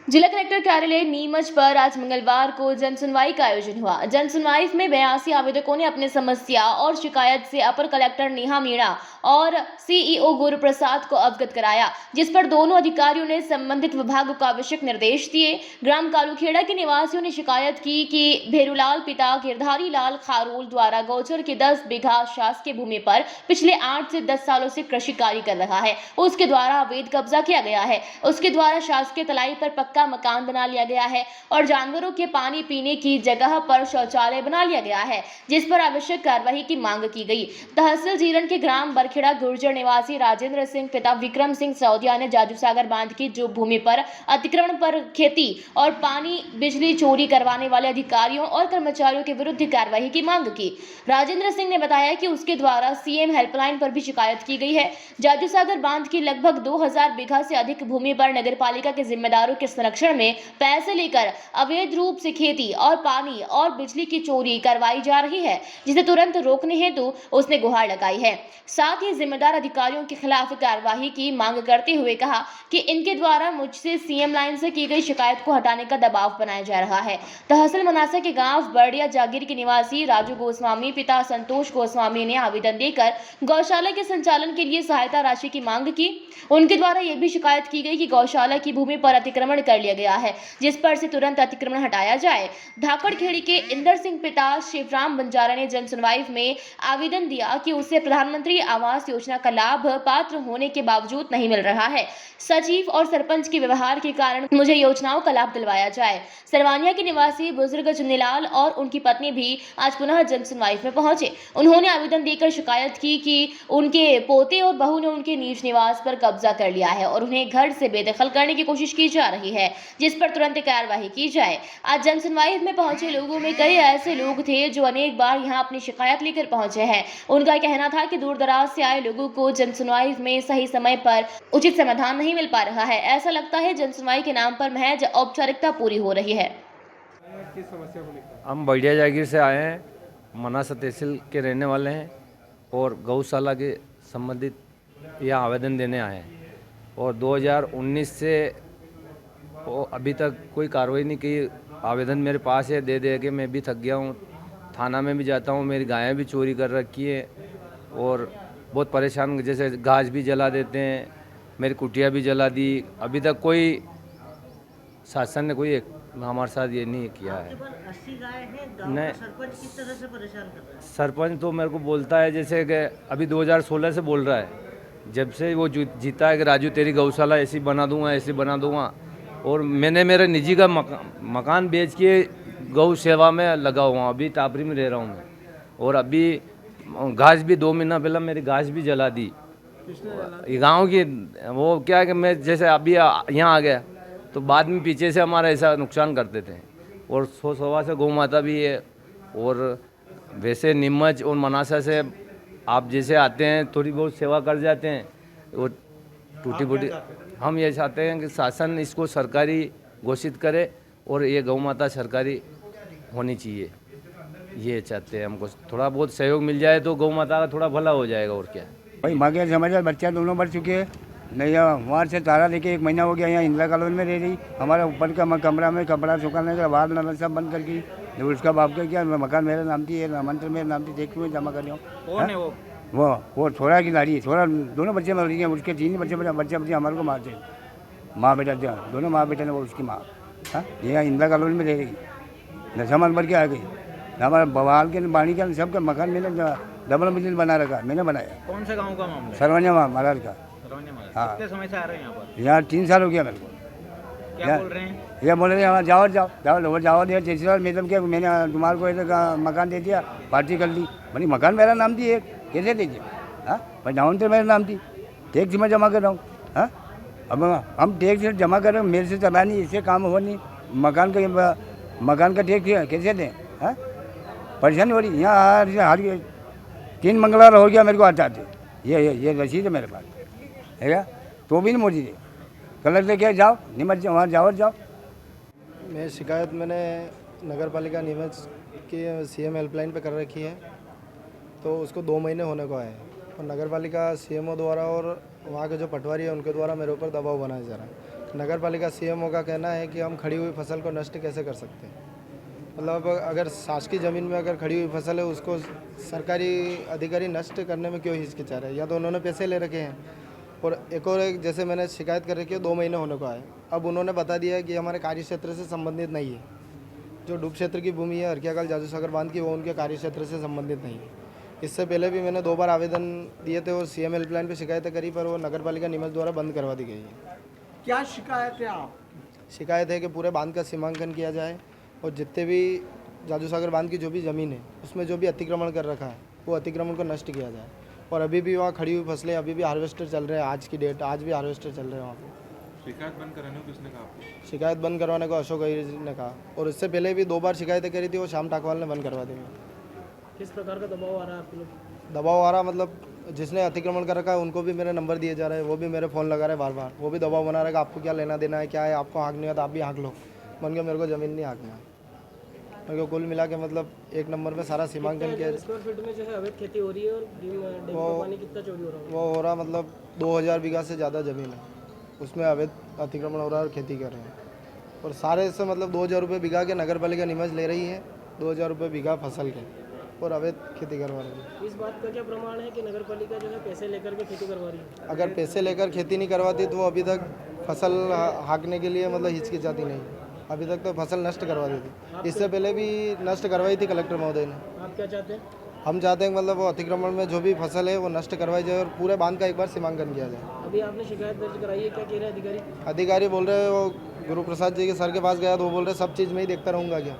जिला कलेक्टर कार्यालय नीमच पर आज मंगलवार को जनसुनवाई का आयोजन हुआ। जनसुनवाई में 82 आवेदकों ने अपनी समस्या और शिकायत से अपर कलेक्टर नेहा मीणा और सीईओ गुरु प्रसाद को अवगत कराया, जिस पर दोनों अधिकारियों ने संबंधित विभाग को आवश्यक निर्देश दिए। ग्राम कालूखेड़ा के निवासियों ने शिकायत की कि भेरूलाल पिता गिरधारी लाल खारोल द्वारा गौचर के 10 बीघा शासकीय भूमि पर पिछले 8 से 10 सालों से कृषि कार्य कर रहा है। उसके द्वारा अवैध कब्जा किया गया है। उसके द्वारा शासकीय तलाई पर का मकान बना लिया गया है और जानवरों के पानी पीने की जगह पर शौचालय बना लिया गया है, जिस पर आवश्यक कार्रवाई की मांग की गई। तहसील जीरन के ग्राम बरखेड़ा गुर्जर निवासी राजेंद्र सिंह पिता विक्रम सिंह सौदिया ने जाजू सागर बांध की जो भूमि पर अतिक्रमण पर खेती और पानी बिजली चोरी करवाने वाले अधिकारियों और कर्मचारियों के विरुद्ध कार्रवाई की मांग की। राजेंद्र सिंह ने बताया कि उसके द्वारा सीएम हेल्पलाइन पर भी शिकायत की गई है। जाजू सागर बांध की लगभग 2000 बीघा से अधिक भूमि पर नगरपालिका के जिम्मेदारों के संरक्षण में पैसे लेकर अवैध रूप से खेती और पानी और बिजली की चोरी करवाई जा रही है, जिसे तुरंत रोकने हेतु उसने गुहार लगाई है। साथ ही जिम्मेदार अधिकारियों के खिलाफ कार्यवाही की मांग करते हुए कहा कि इनके द्वारा मुझसे सीएम लाइन से की गई शिकायत को हटाने का दबाव बनाया जा रहा है। तहसील मनासा के गांव बड़िया जागीर के निवासी राजू गोस्वामी पिता संतोष गोस्वामी ने आवेदन देकर गौशाला के संचालन के लिए सहायता राशि की मांग की। उनके द्वारा यह भी शिकायत की गई कि गौशाला की भूमि पर अतिक्रमण कर लिया गया है, जिस पर से तुरंत अतिक्रमण हटाया जाए। धाकड़खेड़ी के इंदर सिंह पिता शिवराम बंजारा ने जनसुनवाई में आवेदन दिया कि उसे प्रधानमंत्री आवास योजना का लाभ पात्र होने के बावजूद नहीं मिल रहा है। सचिव और सरपंच के व्यवहार के कारण मुझे योजनाओं का लाभ दिलवाया जाए। सरवानिया के निवासी बुजुर्ग चुन्नीलाल और उनकी पत्नी भी आज पुनः जनसुनवाई में पहुंचे। उन्होंने आवेदन देकर शिकायत की कि उनके पोते और बहू ने उनके निज निवास पर कब्जा कर लिया है और उन्हें घर से बेदखल करने की कोशिश की जा रही है, जिस पर तुरंत कार्रवाई की जाए। आज जनसुनवाई में पहुंचे लोगों में कई ऐसे लोग थे जो अनेक बार यहां अपनी शिकायत लेकर पहुंचे हैं। उनका कहना था कि दूर दराज से आए लोगों को जनसुनवाई में सही समय पर उचित समाधान नहीं मिल पा रहा है। ऐसा लगता है जनसुनवाई के नाम पर महज औपचारिकता पूरी हो रही है। किस समस्या को लेकर? हम बढ़िया जागीर से आए हैं, मनासा तहसील के रहने वाले हैं और गौशाला के संबंधित यहाँ आवेदन देने आए हैं और 2019 से अभी तक कोई कार्रवाई नहीं की। आवेदन मेरे पास है, दे दे के मैं भी थक गया हूँ। थाना में भी जाता हूँ, मेरी गायें भी चोरी कर रखी है और बहुत परेशान, जैसे घास भी जला देते हैं, मेरी कुटिया भी जला दी। अभी तक कोई शासन ने कोई हमारे साथ ये नहीं किया है। 80 गाय है, गांव का सरपंच किस तरह से परेशान कर रहा है? सरपंच तो मेरे को बोलता है जैसे कि अभी 2016 से बोल रहा है, जब से वो जीता है कि राजू तेरी गौशाला ऐसी बना दूंगा, ऐसी बना दूंगा। और मैंने मेरे निजी का मकान बेच के गौ सेवा में लगा हुआ हूँ। अभी टापरी में रह रहा हूँ मैं और अभी घास भी 2 महीना पहले मेरी घास भी जला दी गांव की। वो क्या है कि मैं जैसे अभी यहाँ आ गया तो बाद में पीछे से हमारा ऐसा नुकसान करते थे। और 100 से गौ माता भी है और वैसे नीमच और मनासा से आप जैसे आते हैं थोड़ी बहुत सेवा कर जाते हैं और टूटी फूटी। हम ये चाहते हैं कि शासन इसको सरकारी घोषित करे और ये गौ माता सरकारी होनी चाहिए। ये चाहते हैं, हमको थोड़ा बहुत सहयोग मिल जाए तो गौ माता का थोड़ा भला हो जाएगा। और क्या भाई मांगे समझ बच्चा दोनों बढ़ चुके हैं। नहीं वहाँ से तारा लेके 1 महीना हो गया, यहाँ इंदिरा कॉलोनी में रह रही। हमारा ऊपर का कमरा में कपड़ा सुखाने का बाद नल सब बंद करके जब उसका बाप का क्या मकान मेरे नाम थी, नामांतर मेरे नाम थी, देख मैं जमा कर रहा हूँ। कौन है वो थोड़ा की लाड़ी, थोड़ा दोनों बच्चे मर रही हैं। उसके 3 बच्चे हमारे को मारते हैं। माँ बेटा दोनों माँ बेटा ने वो उसकी माँ यहाँ इंदिरा कॉलोनी में रह रही। नशा भर के आ गई। हमारा बवाल के बाणी का सबका मकान मैंने डबल मंजिल बना रखा, मैंने बनाया। कौन से गांव का मामला है? सरवनिया महाराज का। हाँ। कितने समय से आ रहे हैं यहाँ पर? यहाँ 3 साल हो गया मेरे को। क्या बोल रहे हैं? ये बोल रहे हैं जाओ दिया जैसे मतलब क्या मैंने तुम्हारे को ऐसे मकान दे दिया, पार्टी कर ली। भाई मकान मेरा नाम थी, एक कैसे दे दिया? हाँ भाई डाउन तो मेरा नाम थी, टैक्स मैं जमा कर रहा हूँ। हाँ अब हम टैक्स जमा कर रहे हैं, मेरे से चला नहीं, इससे काम हो नहीं। मकान का टैक्स कैसे दें? हाँ परेशानी हो रही। यहाँ हर 3 मंगलवार हो गया मेरे को आता थे। ये रसीद है मेरे पास है क्या, तो भी नहीं मोदी दे। कलर क्या जाओ नीमच वहाँ जाओ। मैं शिकायत मैंने नगर पालिका नीमच की सीएम हेल्पलाइन पे कर रखी है, तो उसको 2 महीने होने को आए हैं और नगर पालिका सीएमओ द्वारा और वहाँ के जो पटवारी है उनके द्वारा मेरे ऊपर दबाव बनाया जा रहा है। नगर पालिका सीएमओ का कहना है कि हम खड़ी हुई फसल को नष्ट कैसे कर सकते हैं। मतलब अगर शासकीय ज़मीन में अगर खड़ी हुई फसल है उसको सरकारी अधिकारी नष्ट करने में क्यों हिचकिचा रहे हैं। या तो उन्होंने पैसे ले रखे हैं और एक जैसे मैंने शिकायत कर रखी है 2 महीने होने को आए। अब उन्होंने बता दिया है कि हमारे कार्य क्षेत्र से संबंधित नहीं है। जो डूब क्षेत्र की भूमि है हरकियाकाल जाजू सागर बांध की, वो उनके कार्य क्षेत्र से संबंधित नहीं है। इससे पहले भी मैंने 2 बार आवेदन दिए थे और सीएम हेल्पलाइन पे शिकायतें करी, पर वो नगर पालिका नीमच द्वारा बंद करवा दी गई है। क्या शिकायत है आप? शिकायत है कि पूरे बांध का सीमांकन किया जाए और जितने भी जाजू सागर बांध की जो भी ज़मीन है उसमें जो भी अतिक्रमण कर रखा है वो अतिक्रमण को नष्ट किया जाए। और अभी भी वहाँ खड़ी हुई फसलें, अभी भी हार्वेस्टर चल रहे हैं, आज की डेट आज भी हार्वेस्टर चल रहे हैं वहाँ पे। शिकायत बंद कराने को किसने कहा आपको? शिकायत बंद करवाने को अशोक अय्यर जी ने कहा, और इससे पहले भी 2 बार शिकायतें करी थी, वो श्याम ठाकवाल ने बंद करवा दी। किस प्रकार का दबाव आ रहा है आपके लोग? दबाव आ रहा मतलब जिसने अतिक्रमण कर रखा है उनको भी मेरे नंबर दिए जा रहे हैं, वो भी मेरे फ़ोन लगा रहे हैं बार बार। वो भी दबाव बना रहे हैं कि आपको क्या लेना देना है, क्या है, आपको हाँक नहीं है तो आप भी हाँक लो। मन गया मेरे को ज़मीन नहीं हाँकना है। मेरे को कुल मिला के मतलब 1 नंबर में सारा सीमांकन किया। स्क्वायर फीट में जो है अवैध खेती हो रही है और डैम का पानी कितना चोरी हो रहा है? वो हो रहा मतलब 2000 बीघा से ज़्यादा ज़मीन है, उसमें अवैध अतिक्रमण हो रहा है और खेती कर रहे हैं। और सारे से मतलब 2000 रुपये बीघा के नगर पालिका नीमच ले रही है, 2000 रुपये बीघा फसल के, और अवैध खेती करवा रही है। इस बात का क्या प्रमाण है कि नगर पालिका जो है पैसे लेकर के खेती करवा रही है? अगर पैसे लेकर खेती नहीं करवाती तो वो अभी तक फसल हाँकने के लिए मतलब हिचकिचाती नहीं। अभी तक तो फसल नष्ट करवा दी थी, इससे पहले भी नष्ट करवाई थी कलेक्टर महोदय ने। आप क्या चाहते हैं? हम चाहते हैं मतलब वो अतिक्रमण में जो भी फसल है वो नष्ट करवाई जाए और पूरे बांध का एक बार सीमांकन किया जाए। अभी आपने शिकायत दर्ज कराई है, क्या कह रहे हैं अधिकारी? अधिकारी बोल रहे हैं वो गुरु प्रसाद जी के सर के पास गया तो वो बोल रहे सब चीज़ में ही देखता रहूँगा क्या,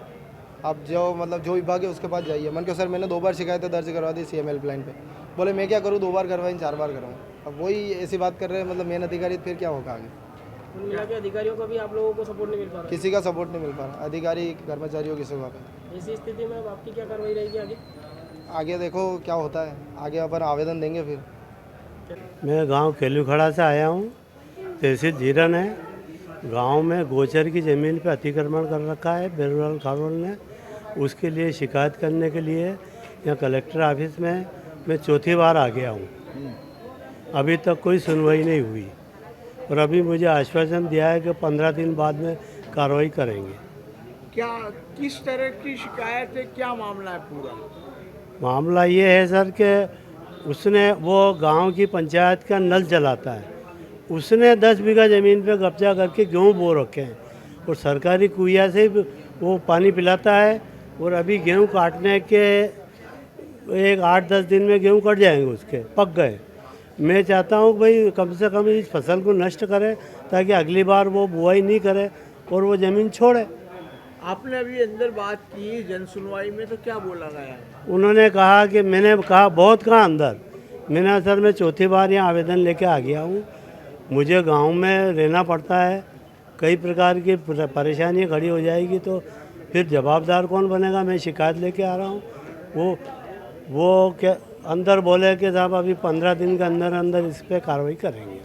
आप जो मतलब जो विभाग है उसके पास जाइए। मन के सर मैंने 2 बार शिकायतें दर्ज करवा दी सीएम हेल्पलाइन पे। बोले मैं क्या करूँ, 2 बार करवाई 4 बार करवाऊँ। अब वही ऐसी बात कर रहे हैं मतलब मेन अधिकारी, फिर क्या होगा आगे? कुल मिला के अधिकारियों को भी आप लोगों को सपोर्ट नहीं मिल पा रहा? किसी का सपोर्ट नहीं मिल पा रहा, अधिकारी कर्मचारियों किसी का। ऐसी स्थिति में अब आपकी क्या कार्रवाई रहेगी आगे? आगे देखो क्या होता है, आगे अपन आवेदन देंगे फिर। मैं गांव केलूखड़ा से आया हूं। तहसील जीरन है। गांव में गोचर की ज़मीन पे अतिक्रमण कर रखा है बेरुलाल खारोल ने। उसके लिए शिकायत करने के लिए यहाँ कलेक्टर ऑफिस में मैं 4थी बार आ गया हूँ। अभी तक कोई सुनवाई नहीं हुई और अभी मुझे आश्वासन दिया है कि 15 दिन बाद में कार्रवाई करेंगे। क्या किस तरह की शिकायत है, क्या मामला है पूरा? मामला ये है सर कि उसने वो गांव की पंचायत का नल चलाता है, उसने 10 बीघा ज़मीन पे कब्जा करके गेहूँ बो रखे हैं और सरकारी कुइया से वो पानी पिलाता है। और अभी गेहूँ काटने के 8-10 दिन में गेहूँ कट जाएंगे, उसके पक गए। मैं चाहता हूँ भाई कम से कम इस फसल को नष्ट करे ताकि अगली बार वो बुआई नहीं करे और वो ज़मीन छोड़े। आपने अभी अंदर बात की जन सुनवाई में, तो क्या बोला गया? उन्होंने कहा कि मैंने कहा बहुत कहा अंदर, मैंने सर मैं 4थी बार यहाँ आवेदन लेके आ गया हूँ। मुझे गांव में रहना पड़ता है, कई प्रकार की परेशानियाँ खड़ी हो जाएगी तो फिर जवाबदार कौन बनेगा? मैं शिकायत लेके आ रहा हूँ। वो क्या अंदर बोले कि साहब अभी 15 दिन के अंदर अंदर इस पर कार्रवाई करेंगे।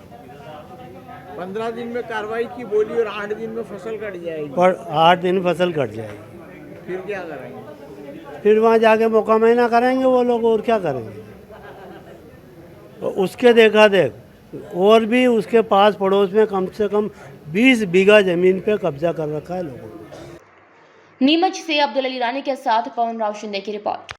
15 दिन में कार्रवाई की बोली और 8 दिन में फसल कट जाएगी। पर 8 दिन फसल कट जाएगी, फिर क्या करेंगे? फिर वहाँ जाके मौका महीना करेंगे वो लोग, और क्या करेंगे? तो उसके देखा देख और भी उसके पास पड़ोस में कम से कम 20 बीघा ज़मीन पे कब्जा कर रखा है लोगों ने। नीमच से अब्दुल अली रानी के साथ पवन राव शिंदे की रिपोर्ट।